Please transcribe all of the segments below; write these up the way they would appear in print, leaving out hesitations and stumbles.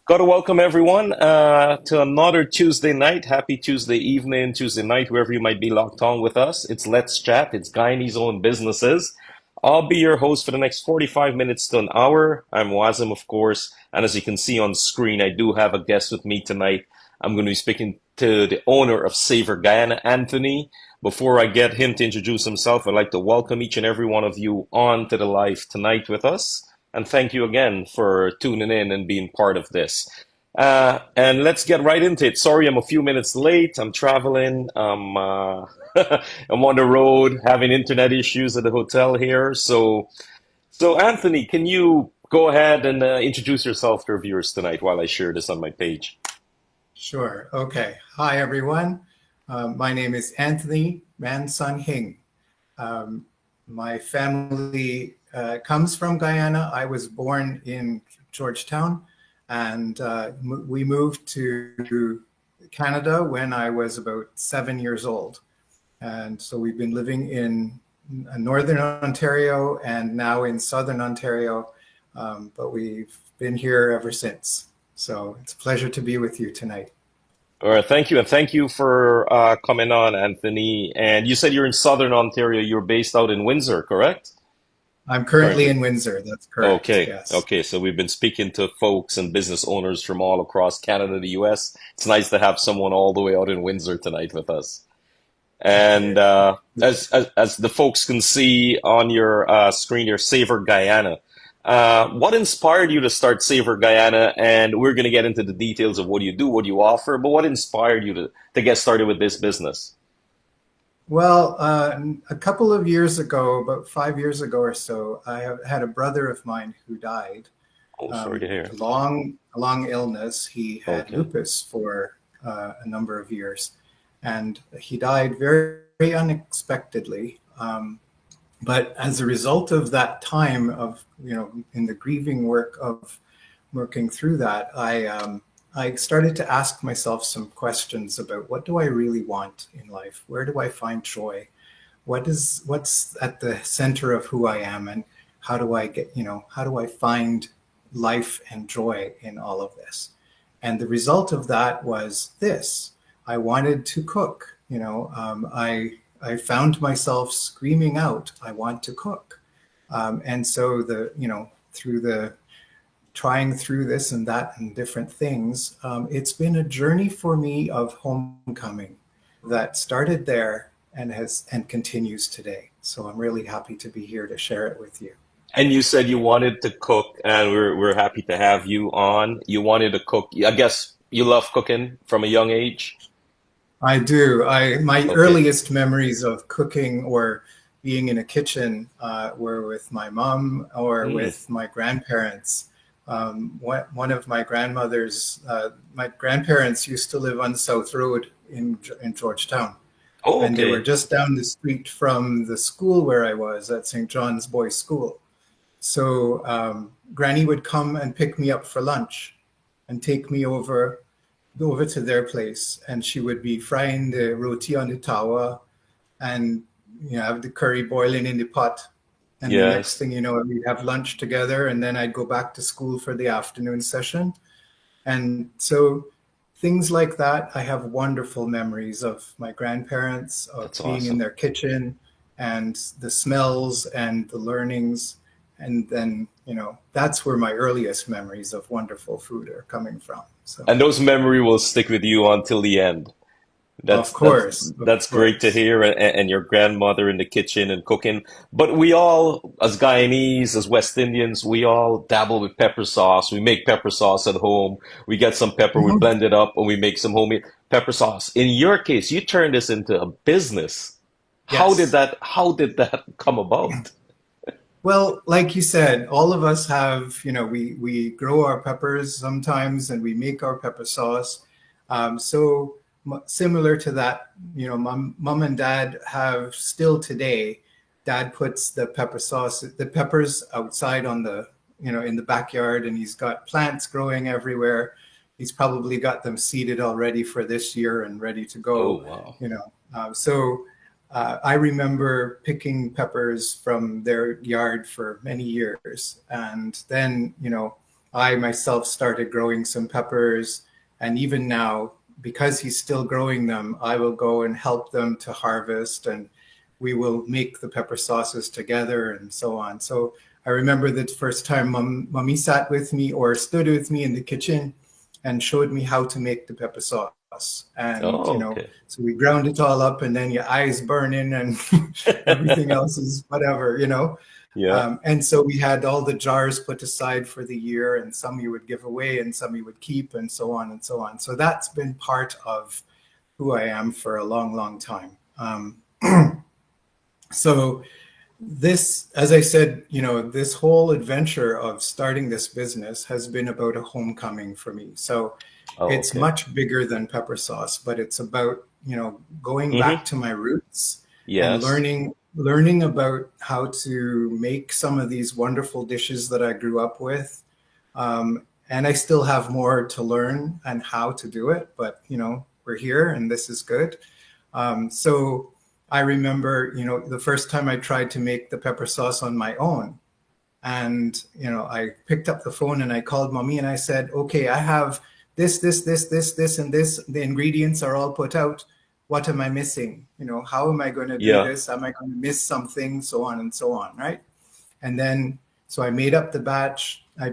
Got to welcome everyone to another Tuesday night. Happy Tuesday evening, Tuesday night, wherever you might be locked on with us. It's Let's Chat. It's Guyanese's Own Businesses. I'll be your host for the next 45 minutes to an hour. I'm Wazim, of course. And as you can see on screen, I do have a guest with me tonight. I'm going to be speaking to the owner of Savour, Guyana, Anthony. Before I get him to introduce himself, I'd like to welcome each and every one of you on to the live tonight with us. And thank you again for tuning in and being part of this. And let's get right into it. Sorry, I'm a few minutes late. I'm traveling. I'm on the road, having internet issues at the hotel here. So Anthony, can you go ahead and introduce yourself to our viewers tonight while I share this on my page? Sure. Okay. Hi, everyone. My name is Anthony Mansonhing. My family comes from Guyana. I was born in Georgetown, and we moved to Canada when I was about 7 years old. And so we've been living in Northern Ontario and now in Southern Ontario, but we've been here ever since. So it's a pleasure to be with you tonight. All right, thank you, and thank you for coming on, Anthony. And you said you're in Southern Ontario. You're based out in Windsor, correct? I'm currently Currently. in Windsor. That's correct. Okay, Yes. okay. So we've been speaking to folks and business owners from all across Canada, the US. It's nice to have someone all the way out in Windsor tonight with us. And Okay. as the folks can see on your screen, your Savour Guyana. What inspired you to start Savour Guyana? And we're going to get into the details of what you do, what you offer, but what inspired you to get started with this business? Well, a couple of years ago, about 5 years ago or so, I have had a brother of mine who died. Oh, sorry to hear. A long illness. He had Okay. lupus for a number of years, and he died very, very unexpectedly. But as a result of that time of, in the grieving work of working through that, I started to ask myself some questions about what do I really want in life? Where do I find joy? What's at the center of who I am, and how do I find life and joy in all of this? And the result of that was this. I wanted to cook. I found myself screaming out, I want to cook. And so through the trying through this and that and different things, it's been a journey for me of homecoming that started there and continues today. So I'm really happy to be here to share it with you. And you said you wanted to cook, and we're happy to have you on. You wanted to cook. I guess you love cooking from a young age. I do. My Okay. earliest memories of cooking or being in a kitchen were with my mom or Mm. with my grandparents. One of my grandparents used to live on South Road in Georgetown, Oh, and they were okay. just down the street from the school where I was at St. John's Boys School. So Granny would come and pick me up for lunch and take me over to their place, and she would be frying the roti on the tawa and have the curry boiling in the pot. And the next Yes. thing you know, we'd have lunch together, and then I'd go back to school for the afternoon session. And so things like that, I have wonderful memories of my grandparents, of That's being in awesome. their kitchen and the smells and the learnings. And then, that's where my earliest memories of wonderful food are coming from. So, And those memory will stick with you until the end. of That's course, of that's great to course. hear, and your grandmother in the kitchen and cooking. But we all, as Guyanese, as West Indians, we all dabble with pepper sauce. We make pepper sauce at home. We get some pepper, we Mhm. blend it up, and we make some homemade pepper sauce. In your case, you turned this into a business. Yes. How did that come about? Well, like you said, all of us have, we grow our peppers sometimes and we make our pepper sauce. Similar to that, mom and dad have still today, dad puts the peppers outside on in the backyard, and he's got plants growing everywhere. He's probably got them seeded already for this year and ready to Oh, go, wow. you know. I remember picking peppers from their yard for many years. And then, I myself started growing some peppers. And even now, because he's still growing them, I will go and help them to harvest, and we will make the pepper sauces together and so on. So I remember the first time mommy sat with me or stood with me in the kitchen and showed me how to make the pepper sauce. And, Oh, okay. so we ground it all up, and then your eyes burning and everything else is whatever. Yeah. And so we had all the jars put aside for the year, and some you would give away and some you would keep, and so on and so on. So that's been part of who I am for a long, long time. So this, as I said, this whole adventure of starting this business has been about a homecoming for me. So Oh, it's okay. much bigger than pepper sauce, but it's about, going back Mm-hmm. to my roots and Yes. learning about how to make some of these wonderful dishes that I grew up with. And I still have more to learn and how to do it, but we're here and this is good. So I remember, the first time I tried to make the pepper sauce on my own. And, I picked up the phone and I called mommy and I said, okay, I have this, and this. The ingredients are all put out. What am I missing? How am I going to do Yeah. this? Am I going to miss something? So on and so on, right? And then, so I made up the batch. I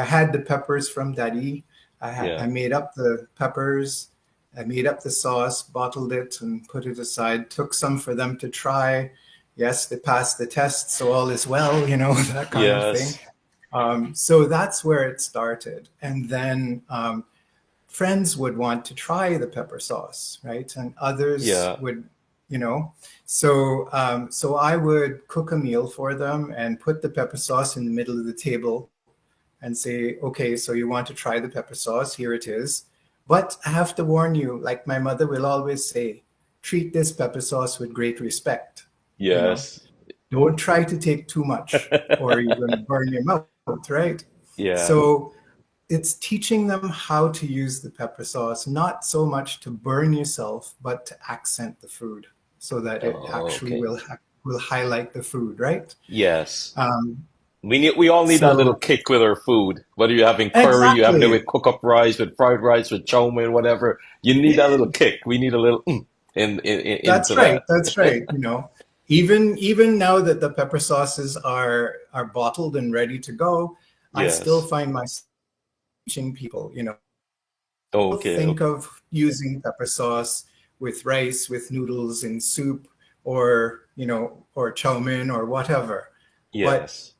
had the peppers from daddy. I Yeah. made up the peppers. I made up the sauce, bottled it, and put it aside. Took some for them to try. Yes, they passed the test, so all is well, that kind of thing. Yes. So that's where it started. And then friends would want to try the pepper sauce, right? And others Yeah. would, you know. So I would cook a meal for them and put the pepper sauce in the middle of the table and say, okay, so you want to try the pepper sauce? Here it is. But I have to warn you, like my mother will always say, treat this pepper sauce with great respect. You know, Yes. don't try to take too much or you're going to burn your mouth, right? Yeah. So it's teaching them how to use the pepper sauce, not so much to burn yourself, but to accent the food so that it Oh, actually okay. will highlight the food, right? Yes. Um, We all need that little so kick with our food. Whether you're having curry, you're having it exactly. with cook up rice, with fried rice, with chow mein, whatever. You need that little kick. We need a little into That's right. that. That's right. Even now that the pepper sauces are bottled and ready to go, I still Yes. find myself teaching people, Okay. think Okay. of using pepper sauce with rice, with noodles in soup, or or chow mein or whatever. But Yes.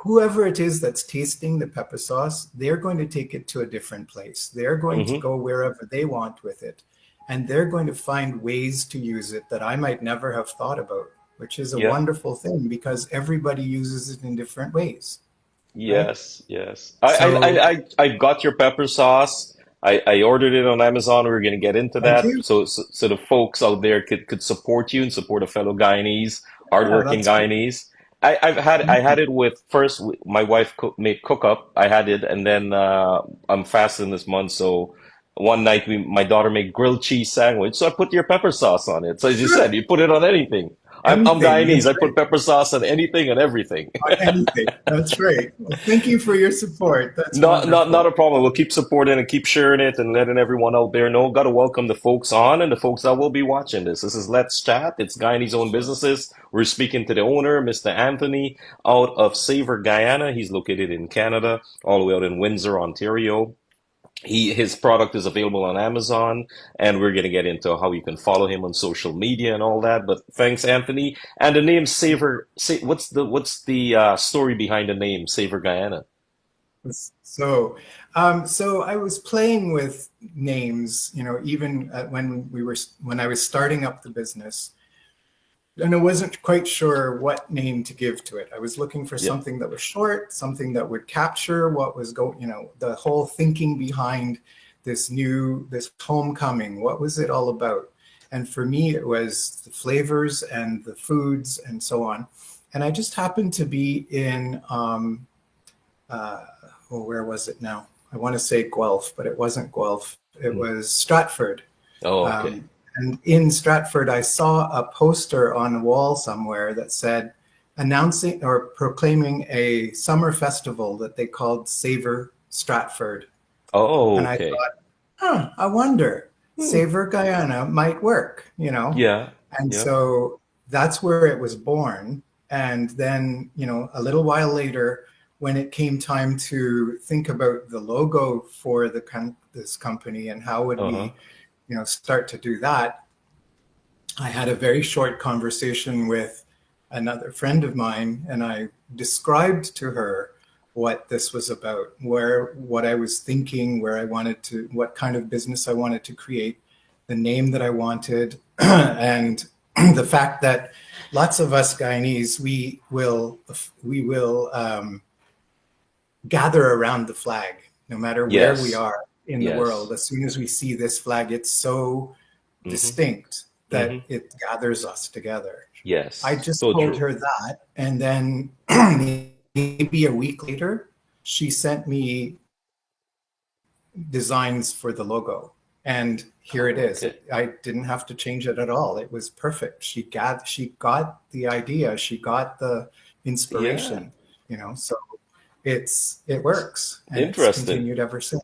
whoever it is that's tasting the pepper sauce, they're going to take it to a different place. They're going to Mm-hmm. go wherever they want with it. And they're going to find ways to use it that I might never have thought about, which is a Yeah. wonderful thing because everybody uses it in different ways, right? Yes. Yes. So I got your pepper sauce. I ordered it on Amazon. We're gonna get into thank that. you. So the folks out there could support you and support a fellow Guyanese, Yeah, hardworking that's great. Guyanese. I had it with first my wife made cook up. I had it, and then I'm fasting this month, so one night my daughter made grilled cheese sandwich, so I put your pepper sauce on it. So as you said, Sure. you put it on anything. I'm Anything. Guyanese. That's I right. put pepper sauce on anything and everything. On anything. That's right. Well, thank you for your support. That's Not wonderful. a problem. We'll keep supporting and keep sharing it and letting everyone out there know. Got to welcome the folks on and the folks that will be watching this. This is Let's Chat. It's Guyanese's Own Businesses. We're speaking to the owner, Mr. Anthony, out of Savour, Guyana. He's located in Canada, all the way out in Windsor, Ontario. His product is available on Amazon, and we're gonna get into how you can follow him on social media and all that. But thanks, Anthony. And the name Savour. What's the story behind the name Savour Guyana? So, so I was playing with names, even when I was starting up the business, and I wasn't quite sure what name to give to it. I was looking for Yeah. something that was short, something that would capture what was the whole thinking behind this homecoming. What was it all about? And for me, it was the flavors and the foods and so on. And I just happened to be in uh, where was it now? I want to say Guelph, but it wasn't Guelph. It Mm. was Stratford. Oh, okay. Um, and in Stratford, I saw a poster on a wall somewhere that said announcing or proclaiming a summer festival that they called Savour Stratford. Oh, And I okay. thought, I wonder, Hmm. Savour Guyana might work, Yeah. And Yeah. so that's where it was born. And then, a little while later, when it came time to think about the logo for this company and how would Uh-huh. we, start to do that, I had a very short conversation with another friend of mine, and I described to her what this was about, what I was thinking, where I wanted to, what kind of business I wanted to create, the name that I wanted, and the fact that lots of us Guyanese, we will gather around the flag, no matter where we Yes. are in the world. Yes. As soon as we see this flag, it's so Mm-hmm. distinct that Mm-hmm. it gathers us together. I Yes. just So told true. her that, and then maybe a week later, she sent me designs for the logo, and here it Oh, is. okay. I didn't have to change it at all. It was perfect. She got the idea. She got the Yeah. inspiration. So it works, and it's Interesting. continued ever since.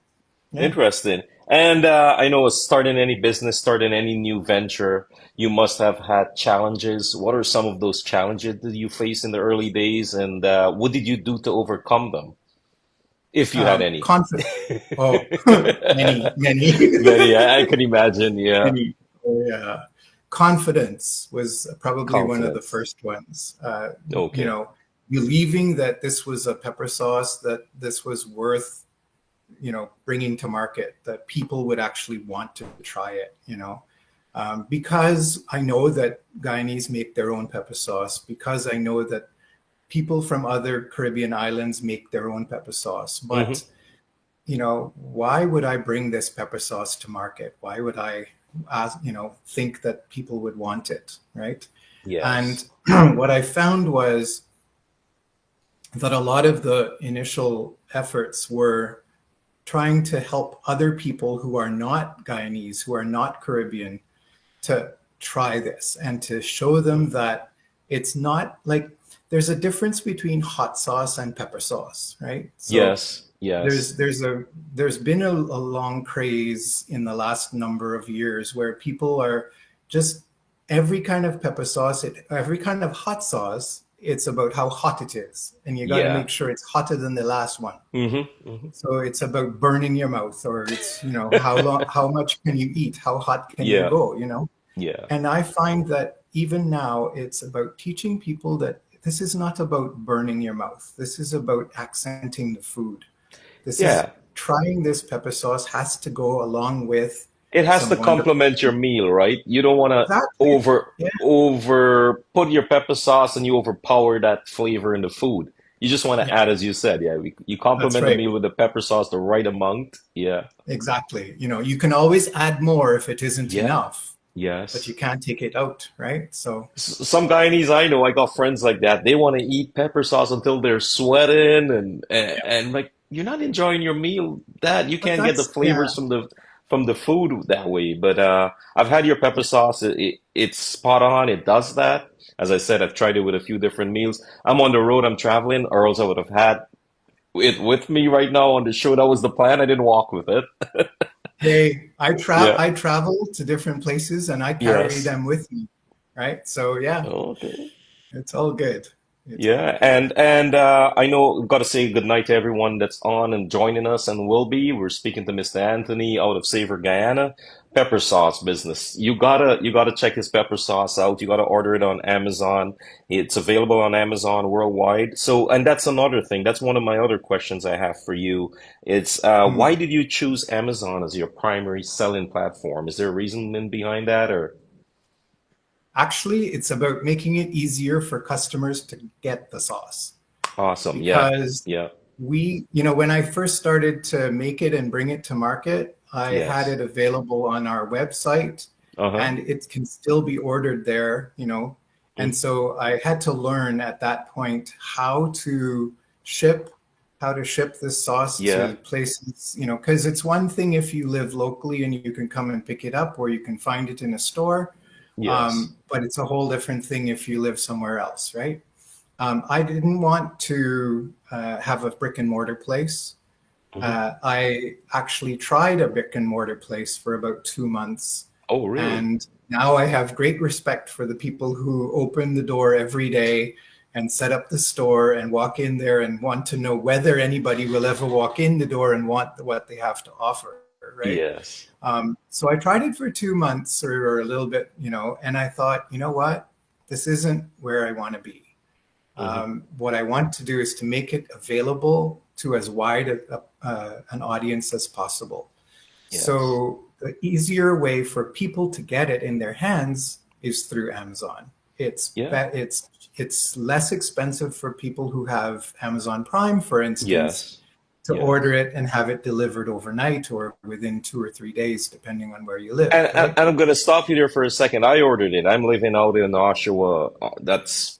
Yeah. Interesting. And I know starting any business, starting any new venture, you must have had challenges. What are some of those challenges that you faced in the early days, and what did you do to overcome them, if you had any? Confident. Oh, many, many, Many, I can imagine. Yeah. many. Oh, yeah. Confidence was probably one of the Confidence. first ones. You Okay. know, believing that this was a pepper sauce, that this was worth, bringing to market, that people would actually want to try it. Because I know that Guyanese make their own pepper sauce, because I know that people from other Caribbean islands make their own pepper sauce. Hmm. But, why would I bring this pepper sauce to market? Why would I think that people would want it, right? And Yes. what I found was that a lot of the initial efforts were trying to help other people who are not Guyanese, who are not Caribbean, to try this and to show them Hmm. that it's not like there's a difference between hot sauce and pepper sauce, right? So Yes. Yes. there's been a long craze in the last number of years where people are just every kind of pepper sauce, every kind of hot sauce, it's about how hot it is, and you got to Yeah. make sure it's hotter than the last one. Hmm. Hmm. So it's about burning your mouth, or it's, how much can you eat? How hot can you Yeah. go? Yeah. And I find that even now it's about teaching people that this is not about burning your mouth. This is about accenting the food. This is Yeah. trying this pepper sauce has to go along with It has to some wonderful complement your food. meal, right? You don't want to Exactly. over Yeah, over put your pepper sauce and you overpower that flavor in the food. You just want to yeah, add, as you said, yeah, you that's complement the right. meal with the pepper sauce the right amount. Yeah. Exactly. You can always add more if it isn't Yeah. enough, but you Yes. can't take it out, right? So, Some Guyanese I know, I got friends like that. They want to eat pepper sauce until they're sweating yeah. and like you're not enjoying your meal. That you But can't get the that's, yeah, flavors from the food that way. But I've had your pepper sauce. It's spot on. It does that. As I said, I've tried it with a few different meals. I'm on the road. I'm traveling, or else I would have had it with me right now on the show. That was the plan. I didn't walk with it. hey, Yeah. I travel to different places and I carry Yes. them with me, right? So yeah, Okay. it's all good. It's all Yeah, good. and I know got to say good night to everyone that's on and joining us and will be. We're speaking to Mr. Anthony out of Savour, Guyana, pepper sauce business. You gotta check his pepper sauce out. You gotta order it on Amazon. It's available on Amazon worldwide. So, and that's another thing. That's one of my other questions I have for you. It's why Hmm. did you choose Amazon as your primary selling platform? Is there a reason behind that, or Actually, it's about making it easier for customers to get the sauce awesome? Yeah, because yeah, when I first started to make it and bring it to market, I had yes. it available on our website Uh-huh. and it can still be ordered there. And Mm. so I had to learn at that point ship, how to ship this sauce Yeah. to places, because it's one thing if you live locally and you can come and pick it up or you can find it in a store. Yes. But it's a whole different thing if you live somewhere else, right? I didn't want to have a brick and mortar place. Hmm. I actually tried a brick and mortar place for about 2 months, Oh, really? and now I have great respect for the people who open the door every day and set up the store and walk in there and want to know whether anybody will ever walk in the door and want what they have to offer, right? Yes. So I tried it for 2 months or a little bit, and I thought, you know what? This isn't where I want to be. Hmm. What I want to do is to make it available to as wide an audience as possible. Yes. So the easier way for people to get it in their hands is through Amazon. It's Yeah. be- it's it's less expensive for people who have Amazon Prime, for instance, Yes. to Yeah. order it and have it delivered overnight or within 2 or 3 days, depending on where you live, And right? I'm going to stop you there for a second. I ordered it. I'm living out in Oshawa. That's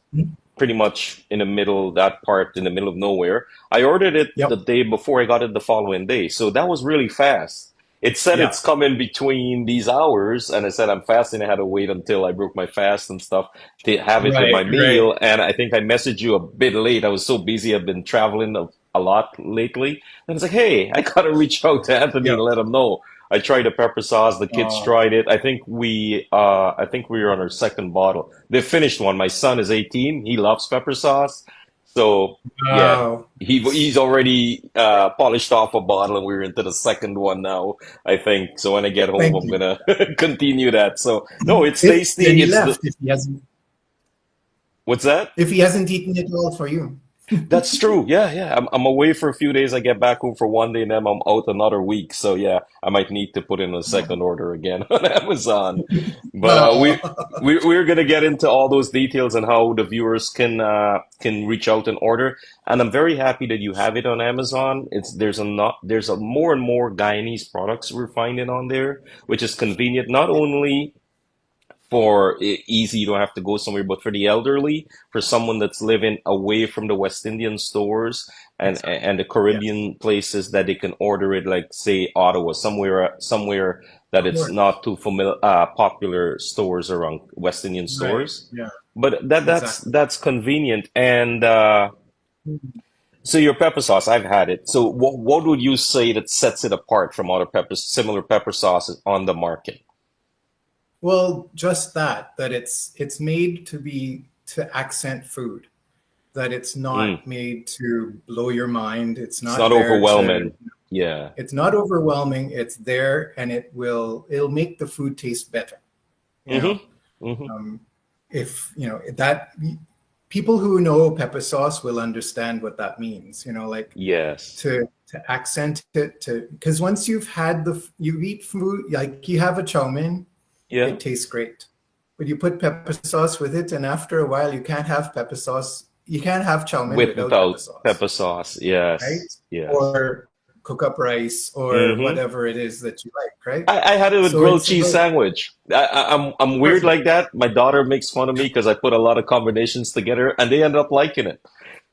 pretty much in the middle, that part in the middle of nowhere. I ordered it the Yep. day before, I got it the following day. So that was really fast. It said Yeah. it's coming between these hours, and I said I'm fasting. I had to wait until I broke my fast and stuff to have it with Right. my Right. meal. And I think I messaged you a bit late. I was so busy. I've been traveling a lot lately. And it's like, hey, I gotta reach out to Anthony and Yep. let him know. I tried the pepper sauce. The kids Oh, tried it. I think we were on our second bottle. They finished one. My son is 18. He loves pepper sauce. So yeah, wow. he's already polished off a bottle, and we're into the second one now, I think. So when I get home, Thank I'm you. gonna continue that. So no, it's Then tasty. he It's the left what's that? if he hasn't eaten it all for you. That's true. Yeah, yeah. I'm away for a few days. I get back home for one day, and then I'm out another week. So yeah, I might need to put in a second order again on Amazon. But Oh, we're gonna get into all those details and how the viewers can reach out and order. And I'm very happy that you have it on Amazon. There's a more and more Guyanese products we're finding on there, which is convenient not only for easy, you don't have to go somewhere, but for the elderly, for someone that's living away from the West Indian stores exactly. and the Yes, Caribbean places that they can order it, like say Ottawa, somewhere that of it's course. not too familiar, popular stores around West Indian Right. stores. Yeah, But that's exactly. that's convenient. And so your pepper sauce, I've had it. So what would you say that sets it apart from other similar pepper sauces on the market? Well, just that it's made to accent food, that it's Mm, not made to blow your mind. It's it's not not there to, overwhelming. Yeah. it's not overwhelming. It's there and it'll make the food taste better, you know. Mm-hmm. Mm-hmm. Um, if you know that people who know pepper sauce will understand what that means, like Yes. to accent it, to because once you eat food, like you have a chow mein, Yeah. it tastes great, but you put pepper sauce with it and after a while you can't have chow mein without pepper Without sauce, pepper sauce. Yes. right? Yes. Or cook up rice or Mm-hmm. whatever it is that you like, right? I had it with So grilled it's cheese about sandwich. I'm weird perfect. like that. My daughter makes fun of me because I put a lot of combinations together, and they end up liking it.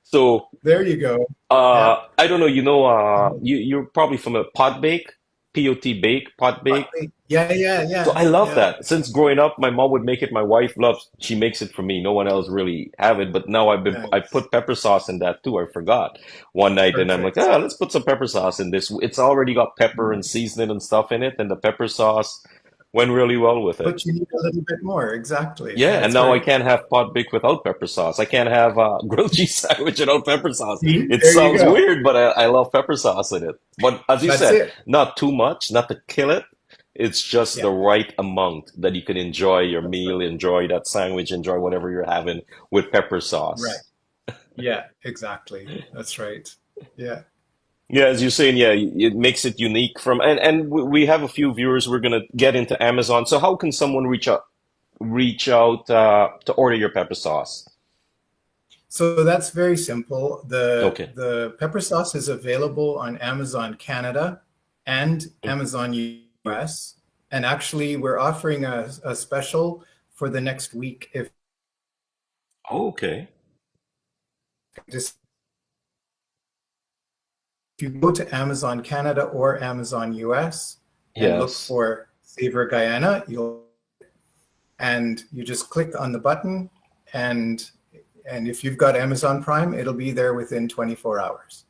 So There you go. Yeah. I don't know. You're probably from a pot bake, POT bake, pot bake. Yeah, yeah, So yeah, I love yeah. that. Since growing up, my mom would make it. My wife loves. She makes it for me. No one else really have it. But now I Nice. put pepper sauce in that too. I forgot one night, and I'm like, Perfect. let's put some pepper sauce in this. It's already got pepper and seasoning and stuff in it, and the pepper sauce went really well with it. But you need a little bit more. Exactly. Yeah, and That's now I right. can't have pot bake without pepper sauce. I can't have grilled cheese sandwich without pepper sauce. See, It there you sounds go. weird, but I love pepper sauce in it. But as you That's said, it. not too much, not to kill it. It's just the Yeah, right amount that you can enjoy your that's right. meal, enjoy that sandwich, enjoy whatever you're having with pepper Right. sauce. Yeah, exactly. That's right. Yeah. Yeah, as you're saying, yeah, it makes it unique from, and we have a few viewers. We're gonna get into Amazon. So how can someone reach out to order your pepper sauce? So that's very simple. The Okay. the pepper sauce is available on Amazon Canada and Amazon US. And actually, we're offering a special for the next week. If Okay. just if you go to Amazon Canada or Amazon US and look Yes. for Savour Guyana, you just click on the button and if you've got Amazon Prime, it'll be there within 24 hours.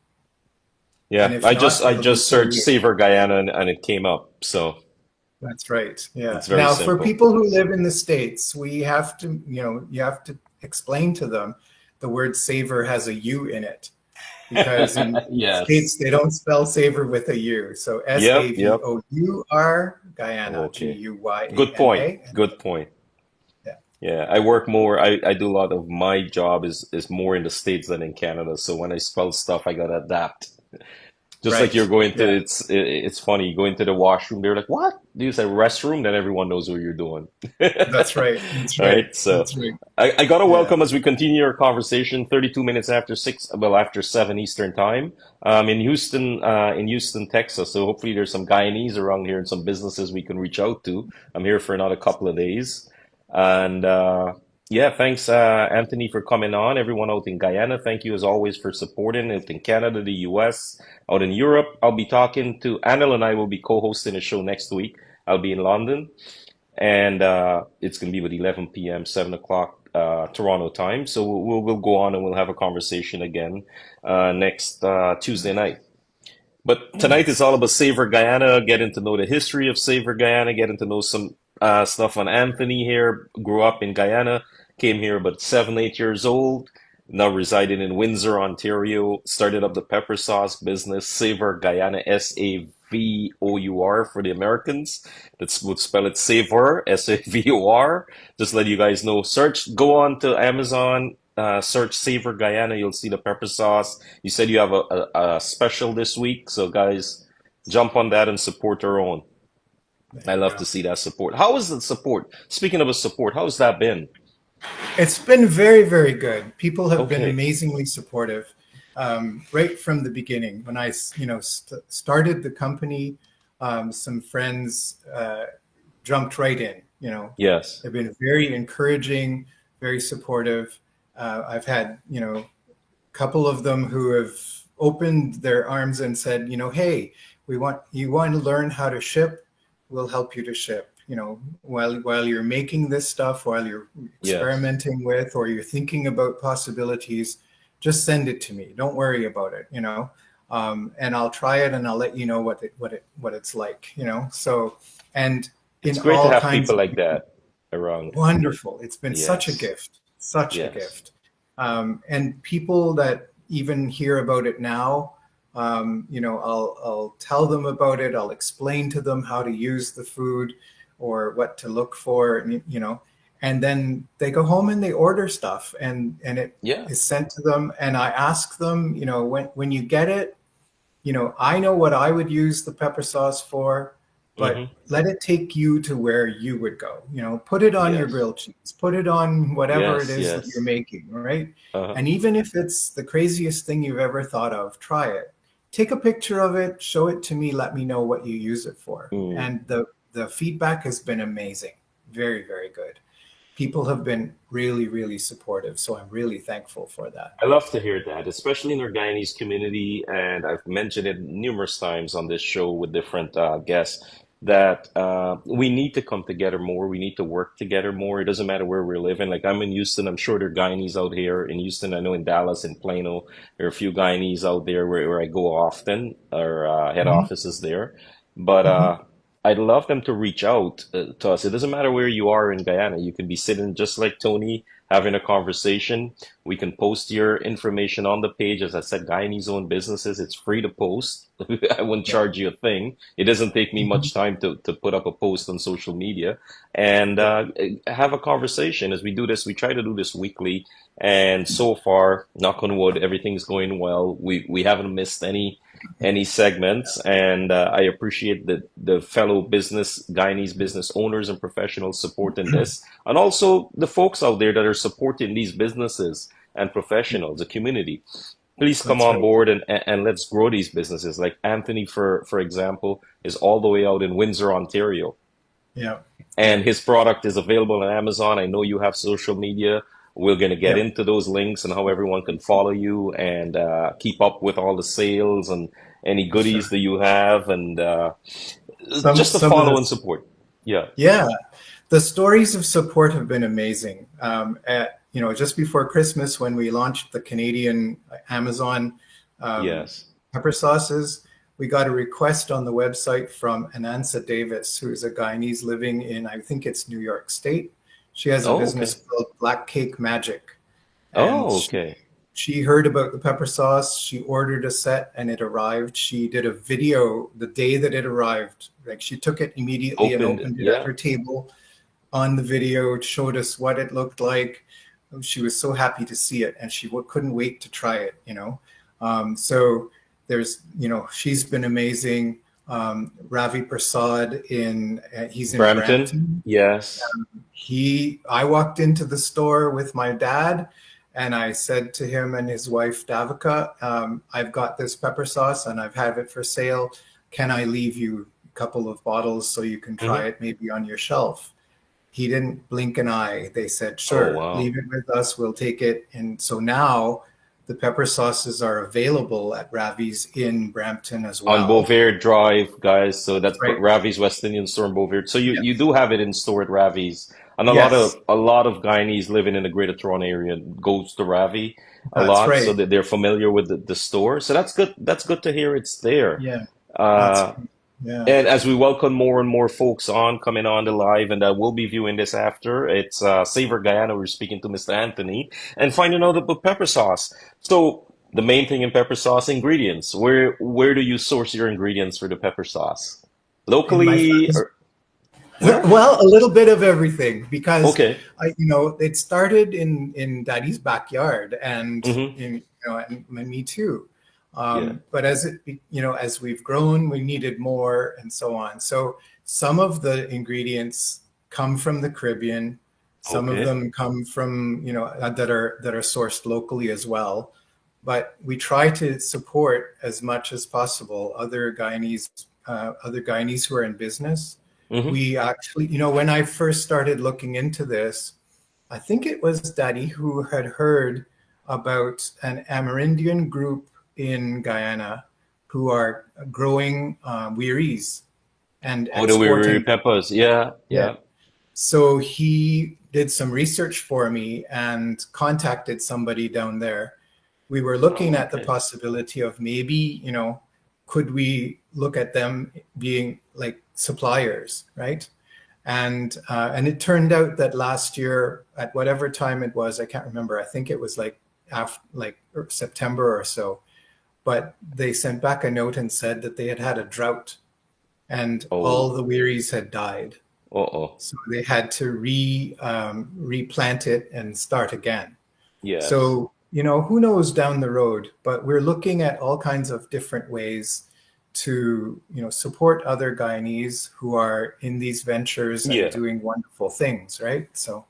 And Yeah, if not, I it'll be just too searched weird. Savor Guyana and it came up. So That's right. Yeah. it's very Now, for simple. people who live in the States, we have to, you have to explain to them the word savor has a U in it because in the Yes. States, they don't spell savor with a U. So Yep, yep. SAVOUR, Guyana, Okay. Good point. GUYANA. Good point. Yeah. Yeah, I work more. I do a lot of my job is more in the States than in Canada. So when I spell stuff, I gotta adapt. Just like you're Right. going to, Yeah. it's funny. You go into the washroom, they're like, "What?" Do you say restroom? Then everyone knows what you're doing. That's right. That's All right. right. So That's right. I got to Yeah. welcome as we continue our conversation. 32 minutes after six, well, after 7 Eastern time, in Houston, Texas. So hopefully there's some Guyanese around here and some businesses we can reach out to. I'm here for another couple of days, and yeah, thanks, Anthony, for coming on. Everyone out in Guyana, thank you as always for supporting. Out in Canada, the US, out in Europe, I'll be talking to Anil and I will be co-hosting a show next week. I'll be in London, and it's going to be with 11 p.m., 7 o'clock Toronto time. So we'll go on and we'll have a conversation again next Tuesday night. But tonight is Nice. all about Savour Guyana, getting to know the history of Savour Guyana, getting to know some stuff on Anthony here. Grew up in Guyana, came here about 7, 8 years old, now residing in Windsor, Ontario. Started up the pepper sauce business, Savour Guyana, Savour for the Americans. That would spell it Savour, Savor. Just let you guys know. Go on to Amazon, search Savour Guyana. You'll see the pepper sauce. You said you have a special this week, so guys, jump on that and support our own. There I you love to go. see that support. How is the support? Speaking of a support, how's that been? It's been very, very good. People have been Okay. amazingly supportive right from the beginning. When I, started the company, some friends jumped right in. Yes. They've been very encouraging, very supportive. I've had, a couple of them who have opened their arms and said, hey, you want to learn how to ship, we'll help you to ship. While you're making this stuff, while you're Yes. experimenting with, or you're thinking about possibilities, just send it to me. Don't worry about it. And I'll try it and I'll let you know what it's like. So, and It's in great to all have kinds people of like that around. wonderful. It's been such a Yes. gift, such a Yes. gift. And people that even hear about it now, I'll tell them about it. I'll explain to them how to use the food or what to look for, and then they go home and they order stuff and it Yeah. is sent to them. And I ask them, when you get it, I know what I would use the pepper sauce for, but Hmm. let it take you to where you would go. Put it on your Yes. grilled cheese, put it on whatever it Yes. is that you're Yes. making, right? Uh-huh. And even if it's the craziest thing you've ever thought of, try it. Take a picture of it, show it to me, let me know what you use it for. Mm. And the feedback has been amazing. Very, very good. People have been really, really supportive. So I'm really thankful for that. I love to hear that, especially in our Guyanese community. And I've mentioned it numerous times on this show with different guests that we need to come together more. We need to work together more. It doesn't matter where we're living. Like I'm in Houston. I'm sure there are Guyanese out here in Houston. I know in Dallas, in Plano, there are a few Guyanese out there where I go often. Our head Mhm. office is there. But Mhm. I'd love them to reach out to us. It doesn't matter where you are in Guyana. You can be sitting just like Tony, having a conversation. We can post your information on the page. As I said, Guyanese owned businesses, it's free to post. I wouldn't Yeah. charge you a thing. It doesn't take me Mhm. much time to put up a post on social media and Yeah. have a conversation. As we do this, we try to do this weekly. And so far, knock on wood, everything's going well. We haven't missed any segments, and I appreciate the fellow Guyanese business owners and professionals supporting this, and also the folks out there that are supporting these businesses and professionals, the community. Please come That's on right. board and let's grow these businesses. Like Anthony, for example, is all the way out in Windsor, Ontario, Yeah. Yeah. and his product is available on Amazon. I know you have social media. We're going to get Yeah. into those links and how everyone can follow you and keep up with all the sales and any goodies Sure. that you have, and Some just to some of follow and this. support. Yeah. Yeah. The stories of support have been amazing. Just before Christmas, when we launched the Canadian Amazon, um, Yes. pepper sauces. We got a request on the website from Anansa Davis, who is a Guyanese living in, I think it's New York State. She has a Oh, business okay. called Black Cake Magic. And Oh, okay. she heard about the pepper sauce. She ordered a set and it arrived. She did a video the day that it arrived. Like she took it immediately and Opened, opened it at yeah. her table on the video, showed us what it looked like. She was so happy to see it and she couldn't wait to try it, you know. So there's, you know, she's been amazing. Ravi Prasad he's in Brampton, Brampton. yes. I walked into the store with my dad and I said to him and his wife, Davika, I've got this pepper sauce and I've had it for sale. Can I leave you a couple of bottles so you can try Hmm. it maybe on your shelf? He didn't blink an eye. They said, Oh, sure, wow. leave it with us. We'll take it. And so now the pepper sauces are available at Ravi's in Brampton as On well. Bovaird Drive, guys. So that's Right. Ravi's West Indian store in Bovaird. So you Yes. do have it in store at Ravi's, and Yes, a lot of Guyanese living in the Greater Toronto area goes to Ravi a that's lot, so right. that they're familiar with the store. So that's good. That's good to hear it's there. Yeah, that's, Uh, yeah. and as we welcome more and more folks on coming on the live, and we'll be viewing this after, it's Savour Guyana. We're speaking to Mr. Anthony and finding out about pepper sauce. So the main thing in pepper sauce, ingredients. Where do you source your ingredients for the pepper sauce? In my Locally friend's or where? Well, a little bit of everything because Okay. it started in Daddy's backyard, and Hmm. and me too. Yeah. But as we've grown, we needed more, and so on. So some of the ingredients come from the Caribbean. Some of Okay. them come from that are sourced locally as well. But we try to support as much as possible other Guyanese who are in business. Hmm. We actually, when I first started looking into this, I think it was Daddy who had heard about an Amerindian group in Guyana who are growing weeries and Oh, the weary exporting them. peppers. Yeah. Yeah. Yeah. So he did some research for me and contacted somebody down there. We were looking Oh, at the okay. possibility of maybe, could we look at them being like suppliers, right? And it turned out that last year, at whatever time it was, I can't remember. I think it was like after September or so. But they sent back a note and said that they had had a drought and all Oh. the wearies had died. Uh-oh. So they had to replant it and start again. Yes. So, who knows down the road, but we're looking at all kinds of different ways to, support other Guyanese who are in these ventures and Yeah. doing wonderful things, right? So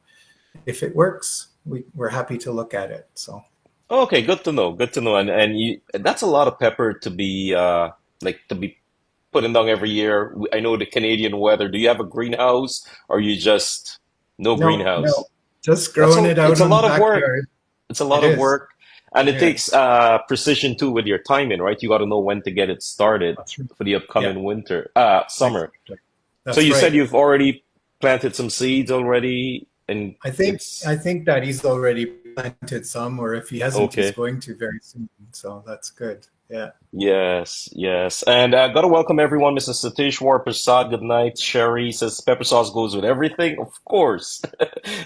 if it works, we're happy to look at it. So Okay, good to know. Good to know. And that's a lot of pepper to be to be putting down every year. I know the Canadian weather. Do you have a greenhouse or you just no no, greenhouse? no, just growing it It's out a on the lot of work. backyard. It's a It lot of is. work. And it Yeah, takes precision too with your timing, right? You got to know when to get it started that's right. for the Yeah, upcoming summer. exactly. So That's you said right. you've already planted some seeds already and I think I it's think that he's already planted some, or if he hasn't, he's okay. going to very soon. So that's good. Yeah. Yes, yes. And gotta welcome everyone. Mr. Satish War Prasad, good night. Sherry says pepper sauce goes with everything. Of course.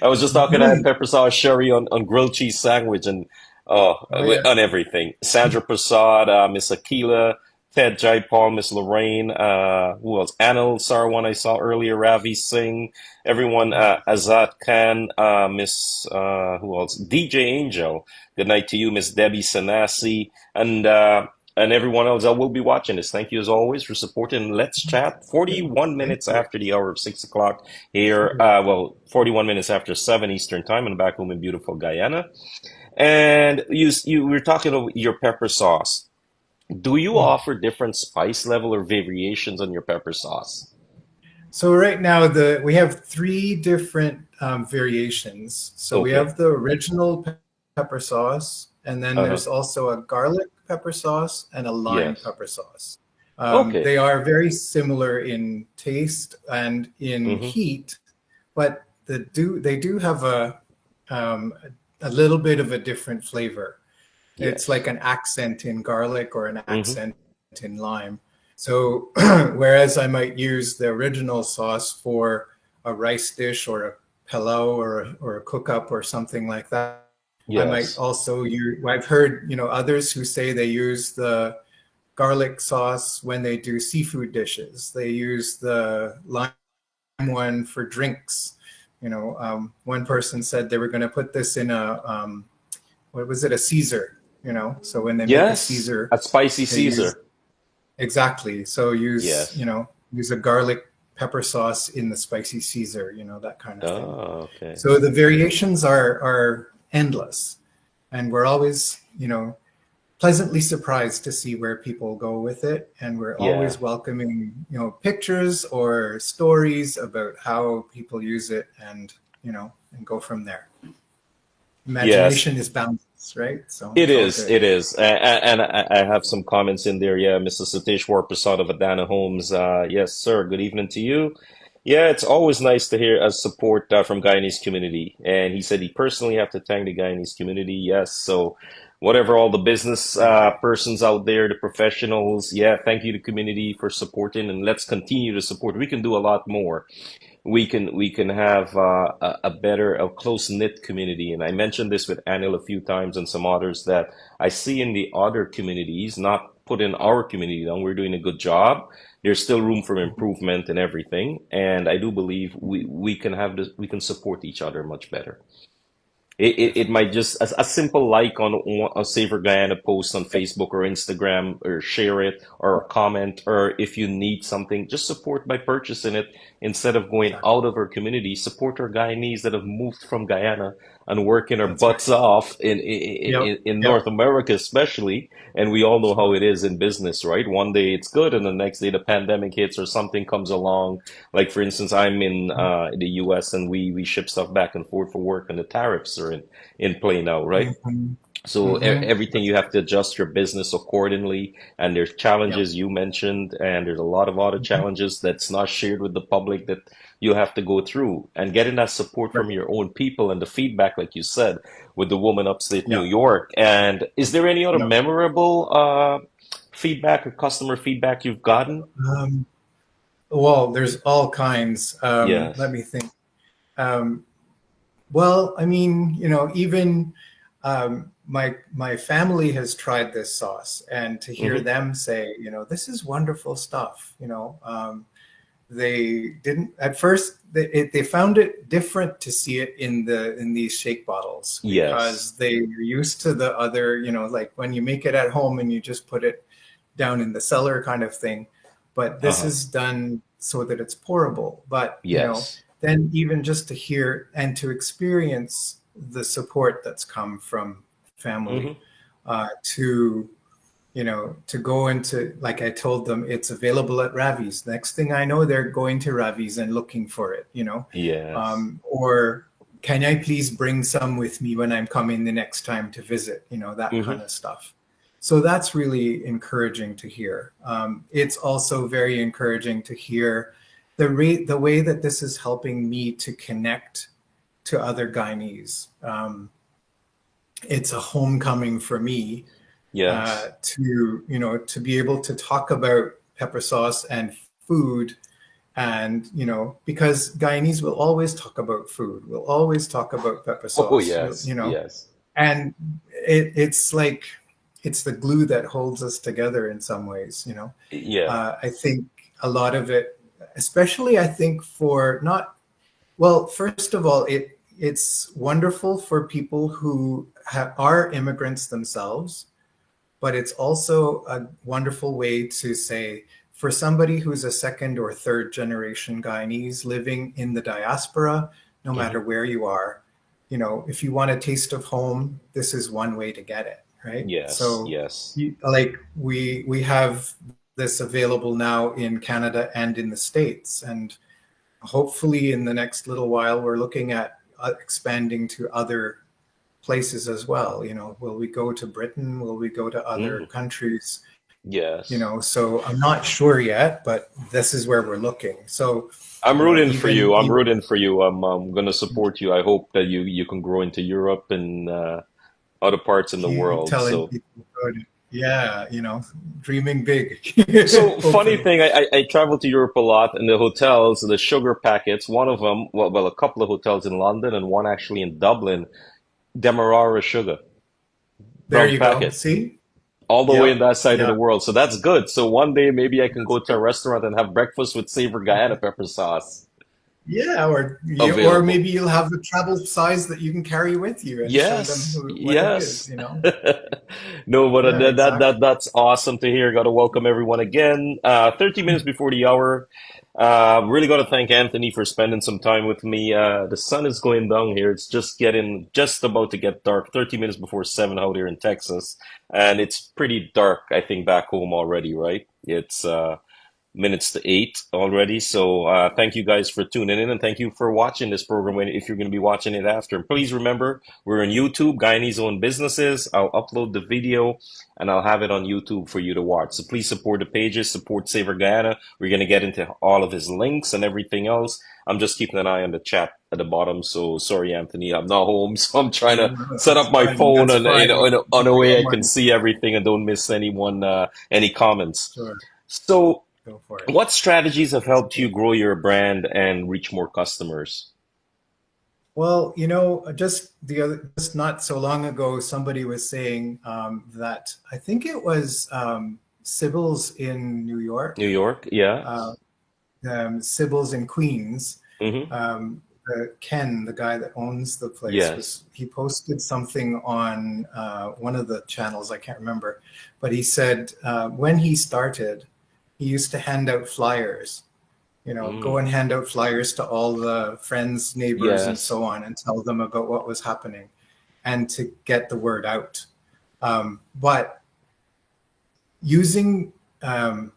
I was just talking to Really? pepper sauce sherry on grilled cheese sandwich and Oh yeah. on everything. Sandra Prasad, Miss Akila, Ted Jaipal, Miss Lorraine, who else? Anil Sarwan I saw earlier, Ravi Singh, everyone, Azat Khan, Miss who else? DJ Angel. Good night to you, Miss Debbie Sanasi, and everyone else that will be watching this. Thank you as always for supporting Let's Chat. Yeah. 41 Thank minutes you. after the hour of 6 o'clock here. Sure. 41 minutes after 7 Eastern time in the back home in beautiful Guyana. And you were talking about your pepper sauce. Do you Mm. offer different spice level or variations on your pepper sauce? So right now we have three different variations. So we Okay. have the original pepper sauce, and then Uh-huh. there's also a garlic pepper sauce and a lime Yes. pepper sauce. Okay. They are very similar in taste and in Mm-hmm. heat, but they do have a little bit of a different flavor. It's Yes. like an accent in garlic or an Hmm. accent in lime. So whereas I might use the original sauce for a rice dish or a pilau or a cook up or something like that, I might Yes. also use, I've heard, others who say they use the garlic sauce when they do seafood dishes. They use the lime one for drinks. One person said they were going to put this in what was it, a Caesar, so when they make a Yes. Caesar, A spicy they use, Caesar. exactly. So Yes. use a garlic pepper sauce in the spicy Caesar, that kind of thing. Oh, okay. So the variations are endless, and we're always, pleasantly surprised to see where people go with it. And we're Yeah. always welcoming, pictures or stories about how people use it and go from there. Yes. Imagination is boundless, right? So It it's all is. good. It is. And I have some comments in there. Yeah, Mr. Satish Warprasad of Adana Homes. Yes, sir. Good evening to you. Yeah, it's always nice to hear a support from Guyanese community. And he said he personally have to thank the Guyanese community. Yes. So whatever all the business persons out there, the professionals, yeah, thank you to community for supporting and let's continue to support. We can do a lot more. We can have a better, a close knit community. And I mentioned this with Anil a few times and some others that I see in the other communities, not put in our community down. We're doing a good job. There's still room for improvement and everything. And I do believe we can have this, we can support each other much better. It Definitely. might just a simple like on a Savour Guyana post on Yep. Facebook or Instagram or share it or Yep. comment or if you need something, just support by purchasing it instead of going Exactly. out of our community. Support our Guyanese that have moved from Guyana and working our That's right. butts off Yep. in Yep. North America especially. And we all know how Sure. it is in business, right? One day it's good and the next day the pandemic hits or something comes along. Like for instance, I'm in the US and we ship stuff back and forth for work and the tariffs are in play now, right? Mm-hmm. So Mm-hmm. everything you have to adjust your business accordingly, and there's Yep. challenges you mentioned, and there's a lot of other Mm-hmm. challenges that's not shared with the public that you have to go through. And getting that support Right. from your own people and the feedback, like you said, with the woman upstate New Yep. York. And is there any other Yep. memorable feedback or customer feedback you've gotten? Um, well, there's all kinds. Let Yes. me think. Um, well, I mean, even my family has tried this sauce, and to hear Hmm. them say, this is wonderful stuff. They didn't at first. They found it different to see it in these shake bottles Yes. because they're used to the other, like when you make it at home and you just put it down in the cellar kind of thing. But this Uh-huh. is done so that it's pourable. But, Yes. then even just to hear and to experience the support that's come from family Hmm. to go into, like I told them, it's available at Ravi's. Next thing I know, they're going to Ravi's and looking for it. Yes. Or can I please bring some with me when I'm coming the next time to visit, that kind Hmm. of stuff. So that's really encouraging to hear. It's also very encouraging to hear the way that this is helping me to connect to other Guyanese. It's a homecoming for me Yes. to be able to talk about pepper sauce and food, and because Guyanese will always talk about food, we'll always talk about pepper Oh, sauce, yes. Yes. and it's like it's the glue that holds us together in some ways. Yeah. I think a lot of it, especially I think for not well, first of all, it's wonderful for people who are immigrants themselves, but it's also a wonderful way to say for somebody who's a second or third generation Guyanese living in the diaspora, no matter Hmm. where you are, if you want a taste of home, this is one way to get it, right? Yes. So, Yes. like we have this available now in Canada and in the States, and hopefully in the next little while we're looking at expanding to other places as well. Will we go to Britain? Will we go to other Mm. countries? Yes. So I'm not sure yet, but this is where we're looking. So, I'm rooting for even you. I'm even rooting for you. I'm gonna support you. I hope that you can grow into Europe and other parts in the world. telling So. people, about it. Yeah, dreaming big, So funny hopefully. thing, I traveled to Europe a lot, and the hotels, the sugar packets. One of them, well, a couple of hotels in London, and one actually in Dublin. Demerara sugar, There brown you go. packet, See? all the way in Yep. that side of the Yeah, world. So that's good. So one day maybe I can that's go to a good. restaurant and have breakfast with Savour Guyana pepper sauce Yeah, or available. maybe you'll have the travel size that you can carry with you and show them Yes, what it is, yes. you know? No, but Yeah, exactly. that's awesome to hear. Got to welcome everyone again. 30 minutes before the hour. Really got to thank Anthony for spending some time with me. The sun is going down here. It's just about to get dark. 30 minutes before 7 out here in Texas, and it's pretty dark, I think, back home already, right? It's minutes to 8 already. So thank you guys for tuning in, and thank you for watching this program if you're going to be watching it after. And please remember, we're on YouTube, Guyanese Own Businesses. I'll upload the video and I'll have it on YouTube for you to watch. So please support the pages, support Savour Guyana. We're going to get into all of his links and everything else. I'm just keeping an eye on the chat at the bottom. So sorry, Anthony, I'm not home. So I'm trying to set That's up my fine. phone That's and fine. on a We way don't I can mind. see everything and don't miss anyone, any comments. Sure. So Go for it. what strategies have That's helped you good. grow your brand and reach more customers? Well, just not so long ago, somebody was saying that I think it was Sybil's in New New York, York, yeah. uh, Sybil's in Queens. Mm-hmm. Ken, the guy that owns the place, Yes. was he posted something on one of the channels, I can't remember, but he said when he started, he used to hand out flyers, go Mm. and hand out flyers to all the friends, neighbors, and Yes. so on, and tell them about what was happening and to get the word out. But using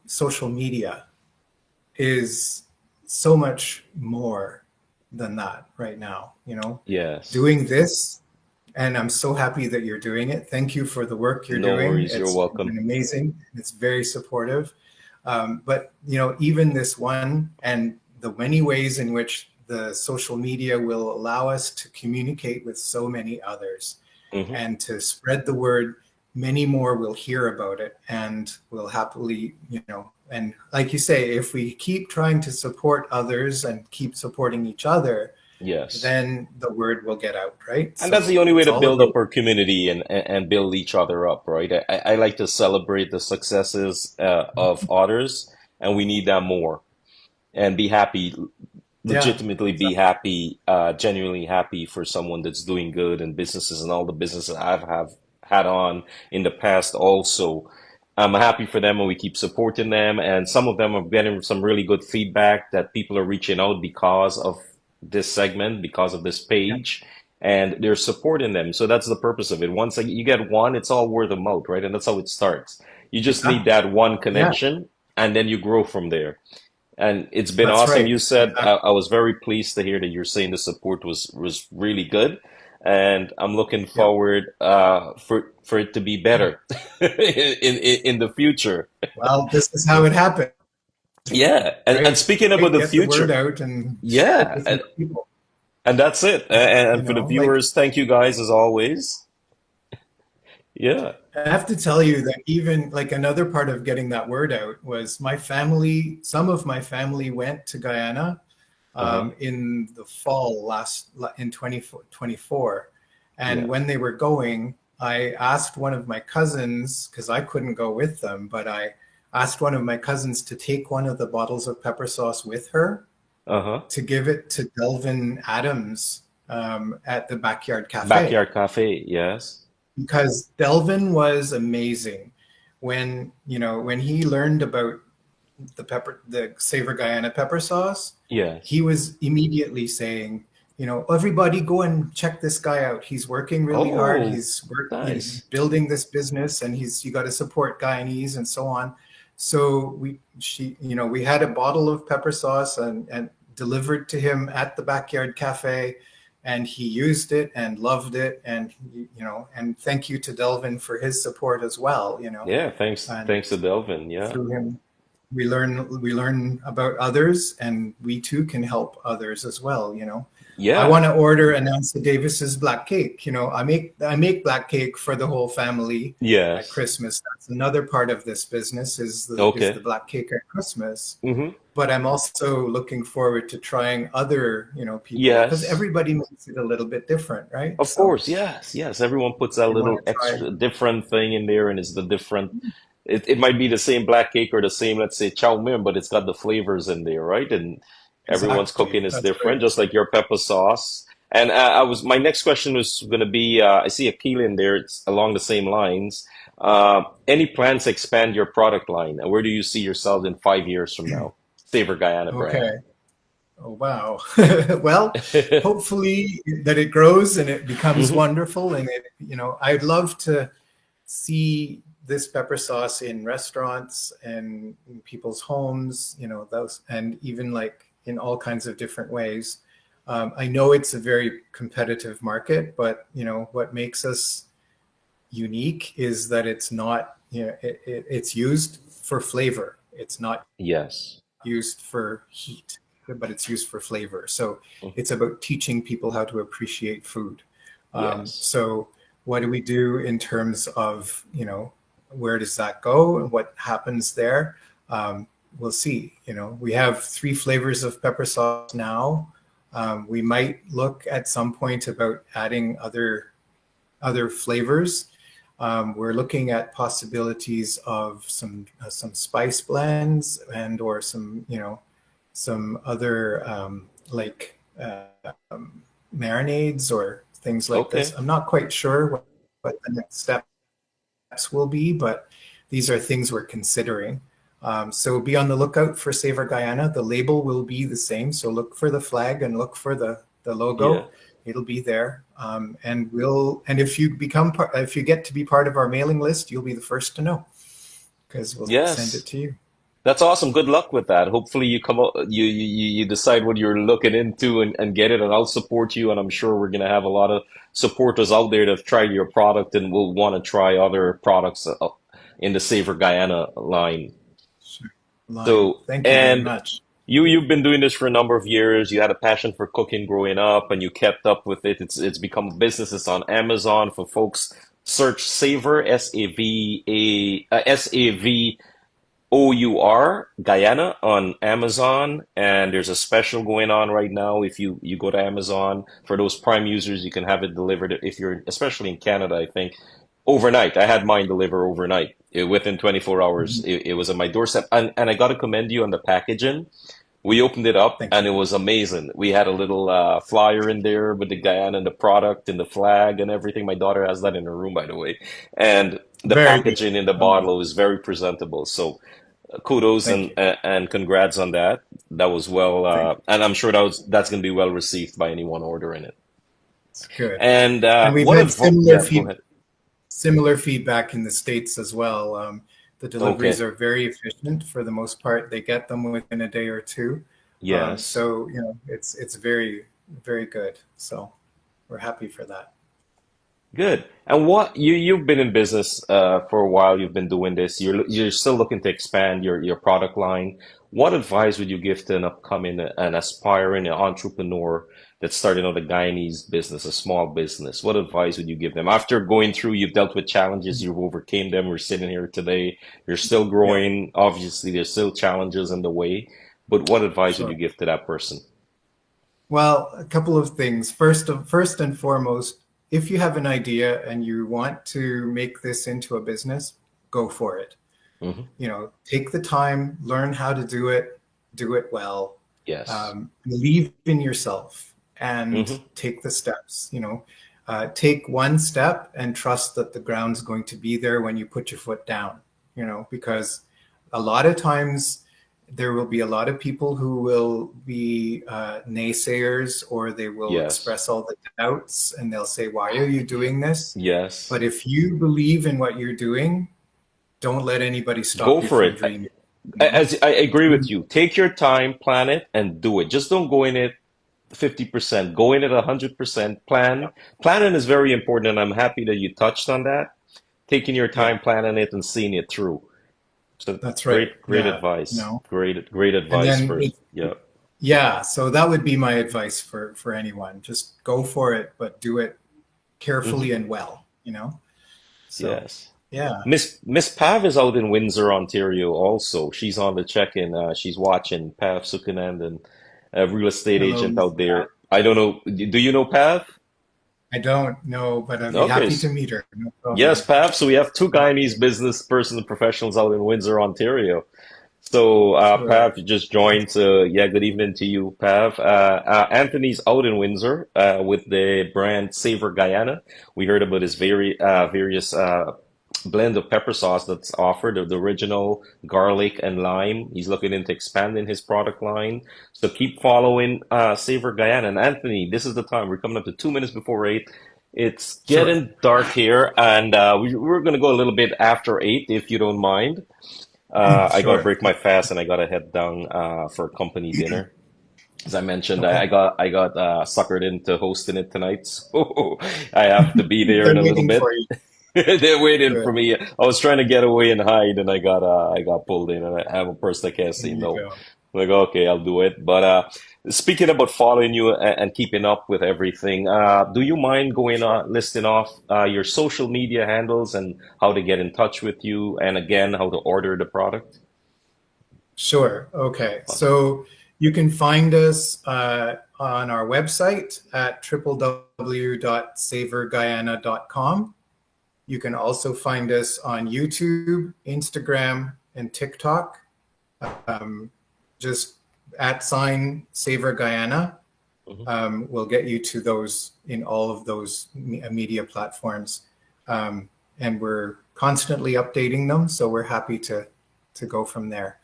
social media is so much more than that right now, Yes. doing this. And I'm so happy that you're doing it. Thank you for the work you're No doing. worries. You're It's welcome. been amazing. It's very supportive. But even this one and the many ways in which the social media will allow us to communicate with so many others Mm-hmm. and to spread the word, many more will hear about it and will happily, and like you say, if we keep trying to support others and keep supporting each other, Yes. then the word will get out, right? And that's the So only way it's to all build about, up our community and build each other up, right? I like to celebrate the successes of others, and we need that more. And be happy, yeah, legitimately be exactly. happy, genuinely happy for someone that's doing good and businesses and all the businesses I've have had on in the past also. I'm happy for them and we keep supporting them. And some of them are getting some really good feedback that people are reaching out because of this segment, because of this Yeah, page, and they're supporting them. So that's the purpose of it. Once you get one, it's all word of mouth, right? And that's how it starts. You just need exactly. that one Yeah, connection and then you grow from there. And it's been that's awesome. right. You said Exactly. I was very pleased to hear that you're saying the support was really good, and I'm looking Yep. forward for it to be better in the future. Well, this is how it happens, Yeah, and right? speaking about the Get the word future, out and share it yeah, with more people. and that's it. And for the Like viewers, thank you guys as always. Yeah. I have to tell you that even like another part of getting that word out was my family, some of my family went to Guyana Uh-huh. in the fall in 2024. And Yes. when they were going, I asked one of my cousins, because I couldn't go with them, but I asked one of my cousins to take one of the bottles of pepper sauce with her Uh-huh. to give it to Delvin Adams at the Backyard Cafe, Backyard cafe. Yes. because Delvin was amazing when he learned about the Savour Guyana pepper sauce. Yes. He was immediately saying, everybody go and check this guy out. He's working really hard. Oh, He's nice. building this business, and you got to support Guyanese and so on. So we had a bottle of pepper sauce and delivered to him at the Backyard Cafe, and he used it and loved it. And and thank you to Delvin for his support as well. Yeah. And Thanks to Delvin. Yeah. through him. we learn about others, and we too can help others as well. I Yeah. want to order a Nancy Davis's black cake. I make black cake for the whole family at Yes. Christmas. That's another part of this business is the Okay. black cake at Christmas. Hmm. But I'm also looking forward to trying other, people, because Yes. everybody makes it a little bit different, right? Of So course, yes, yes. Everyone puts that I want little to try. extra different thing in there, and it's the different. It might be the same black cake or the same, let's say, chow mein, but it's got the flavors in there, right? And everyone's Exactly. cooking is That's different, right. just like your pepper sauce. And my next question was going to be, I see a keel in there. It's along the same lines. Any plans to expand your product line, and where do you see yourself in 5 years from now? Savor Guyana brand. Okay. Oh, wow. Well, hopefully that it grows and it becomes Hmm. wonderful. And I'd love to see this pepper sauce in restaurants and in people's homes, those, and even like in all kinds of different ways. I know it's a very competitive market, but what makes us unique is that it's not, it's used for flavor. It's not Yes. used for heat, but it's used for flavor. So Mhm. it's about teaching people how to appreciate food. Yes. So what do we do in terms of, where does that go and what happens there? We'll see. We have 3 flavors of pepper sauce now. We might look at some point about adding other flavors. We're looking at possibilities of some spice blends and or some other like marinades or things like this. Okay. I'm not quite sure what the next steps will be, but these are things we're considering. So be on the lookout for Savor Guyana. The label will be the same. So look for the flag and look for the Yeah. logo. It'll be there. And if you get to be part of our mailing list, you'll be the first to know because we'll send it Yes. to you. That's awesome. Good luck with that. Hopefully you come up, you decide what you're looking into and get it, and I'll support you. And I'm sure we're gonna have a lot of supporters out there that have tried your product and will want to try other products in the Savor Guyana line. Sure. Line. So, Thank you very and much. you've been doing this for a number of years. You had a passion for cooking growing up, and you kept up with it. It's become a business. It's on Amazon for folks. Search Savor, Savour Guyana on Amazon, and there's a special going on right now. If you go to Amazon for those Prime users, you can have it delivered if you're especially in Canada, I think, overnight. I had mine deliver overnight. Within 24 hours, Mhm. it was on my doorstep, and I got to commend you on the packaging. We opened it up Thank and you. it was amazing. We had a little flyer in there with the Guyana and the product and the flag and everything. My daughter has that in her room, by the way. And the Very good. packaging in the Amazing. bottle is very presentable. So kudos Thank you. and congrats on that. That was well, Thank you. and I'm sure that's going to be well received by anyone ordering it. It's good. And And we've what had advice? similar Yeah, go feedback. ahead. Similar feedback in the States as well. The deliveries Okay. are very efficient for the most part. They get them within a day or two. Yes. So, it's very, very good. So we're happy for that. Good. And what you've been in business for a while. You've been doing this. You're still looking to expand your product line. What advice would you give to an upcoming an aspiring entrepreneur that's starting out a Guyanese business, a small business? What advice would you give them after going through? You've dealt with challenges. You've overcame them. We're sitting here today. You're still Yeah, growing. Obviously, there's still challenges in the way. But what advice would you sure. give to that person? Well, a couple of things. First and foremost, if you have an idea and you want to make this into a business, go for it. Hmm. Take the time, learn how to do it well, Yes. believe in yourself, and Hmm. take the steps. Take one step and trust that the ground's going to be there when you put your foot down. Because a lot of times there will be a lot of people who will be naysayers, or they will Yes. express all the doubts and they'll say, "Why are you doing this?" Yes. But if you believe in what you're doing, don't let anybody Go stop you for from it. dreaming. As I agree with you. Take your time, plan it, and do it. Just don't go in it 50%. Go in it 100%. Yeah, Planning is very important, and I'm happy that you touched on that. Taking your yeah, time, planning it, and seeing it through. So That's right. great Yeah. advice. Great And advice then for, yeah. yeah, so that would be my advice for anyone. Just go for it, but do it Hmm. carefully and well, So, Yes. yeah, Miss Pav is out in Windsor, Ontario also. She's on the check-in. She's watching Pav Sukunand, a real estate hello, agent Miss out Pat. there. I don't know. Do you know Pav? I don't know, but I'd be Okay. happy to meet her. No Yes, problem. Pav. So we have two Guyanese Okay, business persons and professionals out in Windsor, Ontario. So, sure. Pav, you just joined. Yeah, good evening to you, Pav. Anthony's out in Windsor with the brand Savour Guyana. We heard about his various blend of pepper sauce that's offered, of the original garlic and lime. He's looking into expanding his product line. So keep following Savour Guyana. And Anthony, this is the time. We're coming up to 2 minutes before 8. It's Sure. getting dark here, and we're going to go a little bit after 8, if you don't mind. I gotta Sure. break my fast and I gotta head down for company dinner. As I mentioned, Okay. I got suckered into hosting it tonight, so I have to be there in They're a little waiting for bit. you. They're waiting for Good. me. I was trying to get away and hide, and I got pulled in, and I have a person that can't There say you no. go. I'm like, okay, I'll do it. But speaking about following you and keeping up with everything, do you mind going Sure. listing off your social media handles and how to get in touch with you, and again, how to order the product? Sure. Okay. Awesome. So you can find us on our website at www.savorguyana.com. You can also find us on YouTube, Instagram, and TikTok. Um, just at sign Savor Guyana Hmm. will get you to those in all of those media platforms. And we're constantly updating them, so we're happy to go from there.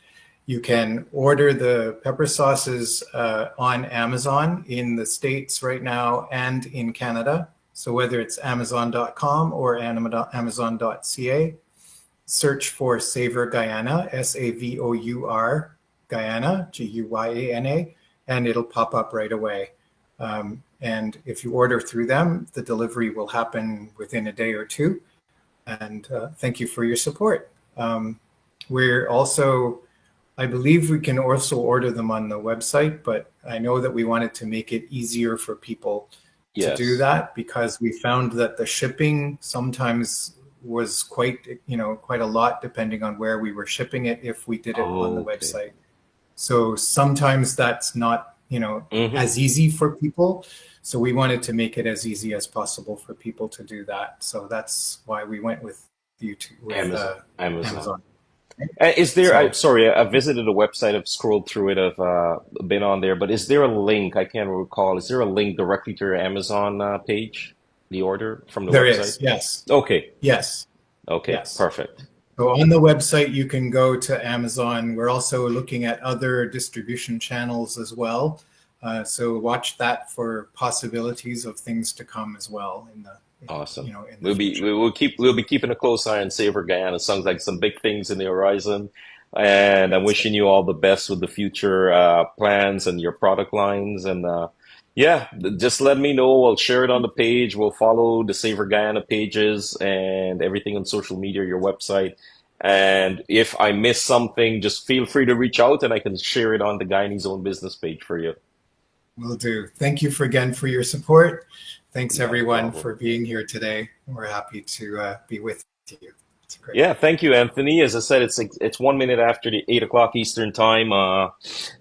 You can order the pepper sauces on Amazon in the States right now and in Canada. So whether it's Amazon.com or Amazon.ca, search for Savour Guyana, Savour Guyana, Guyana, and it'll pop up right away. And if you order through them, the delivery will happen within a day or two. And thank you for your support. We're also, I believe we can also order them on the website, but I know that we wanted to make it easier for people to do Yes. that because we found that the shipping sometimes was quite a lot depending on where we were shipping it if we did it on the Okay. website. So sometimes that's not, Hmm. as easy for people. So we wanted to make it as easy as possible for people to do that. So that's why we went with YouTube with Amazon. Amazon. Amazon. Is there, So sorry, I visited a website, I've scrolled through it, I've been on there, but is there a link? I can't recall. Is there a link directly to your Amazon page, the order from the there website? is, yes, Okay. yes, Okay. yes. Perfect. So on the website, you can go to Amazon. We're also looking at other distribution channels as well. So watch that for possibilities of things to come as well Awesome. in the future. We'll be keeping a close eye on Savor Guyana. Sounds like some big things in the horizon. And I'm That's right. wishing you all the best with the future plans and your product lines. And yeah, just let me know. I'll share it on the page. We'll follow the Savor Guyana pages and everything on social media, your website. And if I miss something, just feel free to reach out and I can share it on the Guyanese Own Business page for you. Will do. Thank you again for your support. Thanks Not a everyone problem. for being here today. We're happy to be with you. It's great. Yeah, thank you, Anthony. As I said, it's 1 minute after the 8 o'clock Eastern time.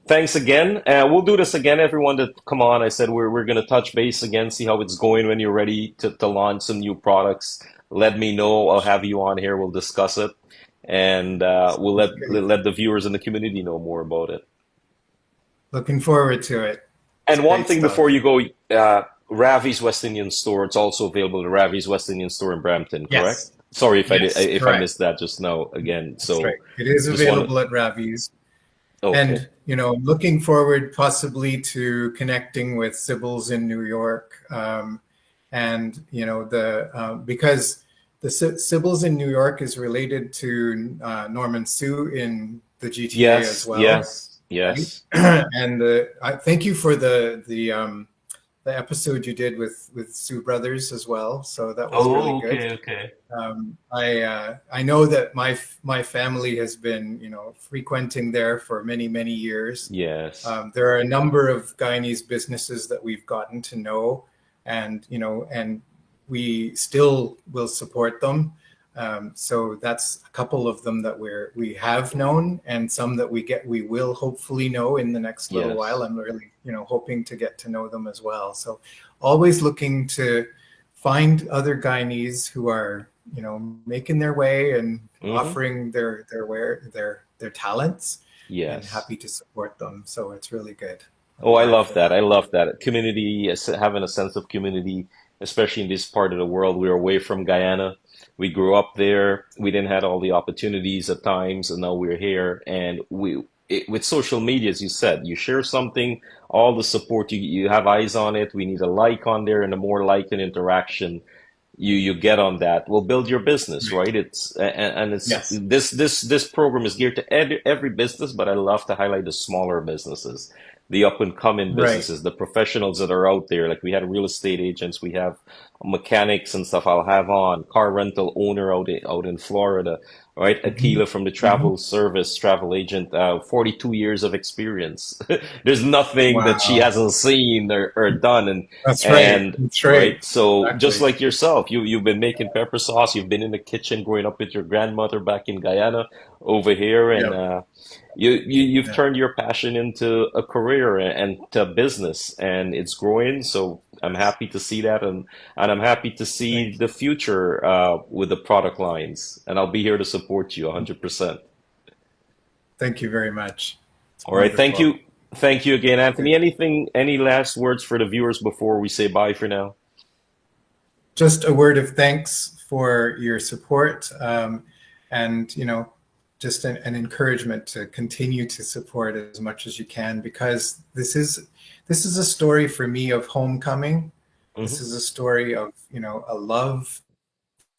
Thanks again. We'll do this again, everyone that come on. I said we're gonna touch base again, see how it's going when you're ready to launch some new products. Let me know. I'll have you on here. We'll discuss it, and we'll Sounds great. let the viewers in the community know more about it. Looking forward to it. It's And one great thing before stuff. you go, Ravi's West Indian Store. It's also available at Ravi's West Indian Store in Brampton. Correct? Yes. Sorry Yes, if I correct. missed that just now again. That's right. So It is just want to. available at Ravi's. Okay. And, looking forward possibly to connecting with Sybils in New York. And, because the Sybils in New York is related to Norman Sue in the GTA as Yes, well, yes, right? yes. And I thank you for the the episode you did with Sue Brothers as well. So that was really Oh, good. okay, okay. I know that my family has been, you know, frequenting there for many years. Yes. There are a number of Guyanese businesses that we've gotten to know, and you know, and we still will support them. So that's a couple of them that we have known, and some that we will hopefully know in the next little while. Yes. I'm really, you know, hoping to get to know them as well. So always looking to find other Guyanese who are, you know, making their way and Mm-hmm. offering their talents, and Yes. happy to support them. So it's really good. I'm Oh, I glad love for that. I that. love that. Community, having a sense of community, especially in this part of the world. We're away from Guyana. We grew up there. We didn't have all the opportunities at times, and now we're here. And with social media, as you said, you share something, all the support, you have eyes on it. We need a like on there, and the more like and interaction you get on that will build your business, Right. right? And it's Yes. this program is geared to every business, but I love to highlight the smaller businesses, the up and coming Right. businesses, the professionals that are out there. Like we had real estate agents, we have mechanics and stuff. I'll have on car rental owner out in Florida, right? Hmm. Akila from the Hmm. travel service, travel agent, 42 years of experience. There's nothing that she Wow. hasn't seen or done, That's right. and That's right. right. So just Exactly. like yourself, you've been making pepper sauce. You've been in the kitchen growing up with your grandmother back in Guyana, over here, and Yep. you've Yeah. turned your passion into a career and to business, and it's growing. So I'm Yes. happy to see that, and I'm happy to see Thank the future with the product lines. And I'll be here to support you you. 100%. Thank you very much. It's All right. wonderful. Thank you again, Good. Anthony. Any last words for the viewers before we say bye for now? Just a word of thanks for your support, and you know, just an encouragement to continue to support as much as you can, because this is a story for me of homecoming. This Hmm. is a story of, you know, a love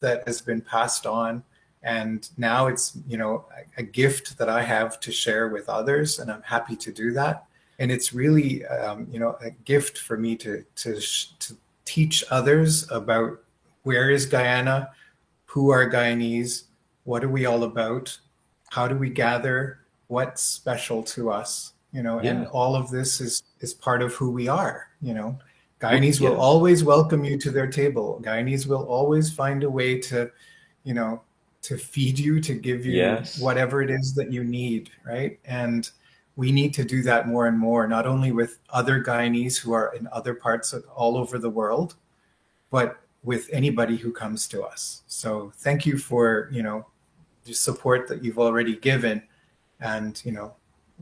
that has been passed on, and now it's, you know, a gift that I have to share with others, and I'm happy to do that. And it's really, you know, a gift for me to teach others about where is Guyana, who are Guyanese, what are we all about, how do we gather, what's special to us, you know, and Yeah. all of this is part of who we are, you know. Guyanese will Yeah. always welcome you to their table. Guyanese will always find a way to, you know, to feed you, to give you Yes. whatever it is that you need, right? And we need to do that more and more, not only with other Guyanese who are in other parts of all over the world, but with anybody who comes to us. So thank you for, you know, the support that you've already given, and you know,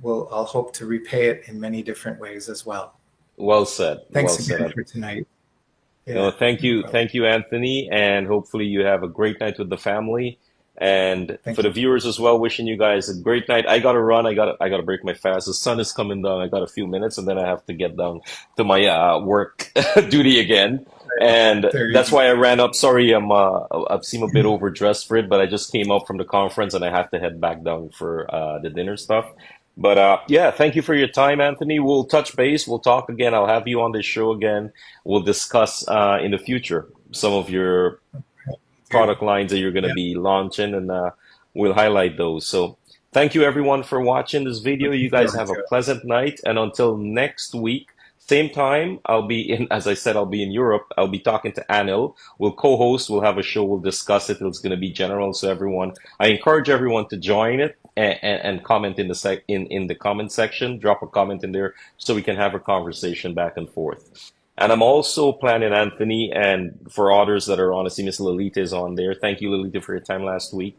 I'll hope to repay it in many different ways as well. Well said. Well Thanks said. again for tonight. No, Yeah, no problem. thank you, Anthony, and hopefully you have a great night with the family. And for Thank the you. viewers as well, wishing you guys a great night. I gotta run. I gotta break my fast. The sun is coming down. I got a few minutes, and then I have to get down to my work duty again. And There you that's go. why I ran up. Sorry, I've seemed a bit overdressed for it, but I just came up from the conference and I have to head back down for the dinner stuff. But yeah, thank you for your time, Anthony. We'll touch base. We'll talk again. I'll have you on the show again. We'll discuss in the future some of your Do. product lines that you're going to Yeah, be launching, and we'll highlight those. So thank you everyone for watching this video. looking You guys forward have a to it. pleasant night, and until next week, same time, I'll be in, as I said, I'll be in Europe. I'll be talking to Anil. We'll co-host, we'll have a show, we'll discuss it. It's going to be general, so everyone, I encourage everyone to join it and comment in the in the comment section, drop a comment in there so we can have a conversation back and forth. And I'm also planning, Anthony, and for others that are on, I see Miss Lolita is on there. Thank you, Lolita, for your time last week.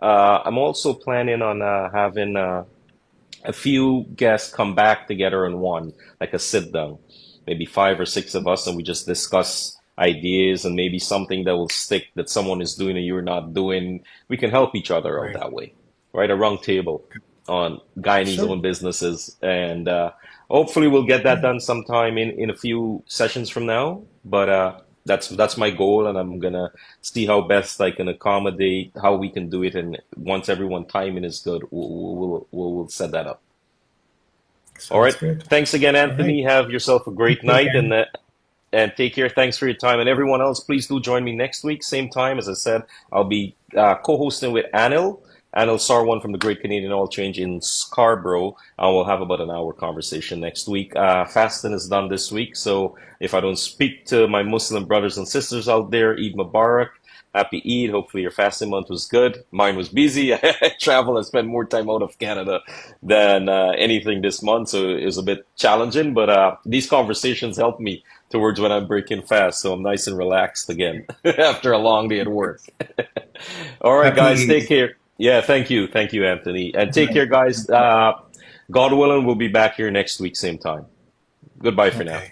I'm also planning on having a few guests come back together in one, like a sit down, maybe five or six of us, and we just discuss ideas and maybe something that will stick that someone is doing and you're not doing. We can help each other out Right. that way, right? A round table on Guyanese Sure. own businesses, and hopefully we'll get that Yeah. done sometime in a few sessions from now. But that's my goal, and I'm gonna see how best I can accommodate how we can do it. And once everyone timing is good, we'll set that up. All Sounds right. good. Thanks again, All right. Anthony. Have yourself a Thank great you night, again. and take care. Thanks for your time. And everyone else, please do join me next week, same time. As I said, I'll be co-hosting with Anil Sarwan from the Great Canadian Oil Change in Scarborough. We'll have about an hour conversation next week. Fasting is done this week, so if I don't speak to my Muslim brothers and sisters out there, Eid Mubarak. Happy Eid. Hopefully your fasting month was good. Mine was busy. I traveled and spent more time out of Canada than anything this month, so it was a bit challenging. But these conversations help me towards when I'm breaking fast, so I'm nice and relaxed again after a long day at work. All right, Happy guys, take Eid. care. Yeah, thank you, Anthony, and take care, guys. God willing, we'll be back here next week, same time. Goodbye for now. Okay.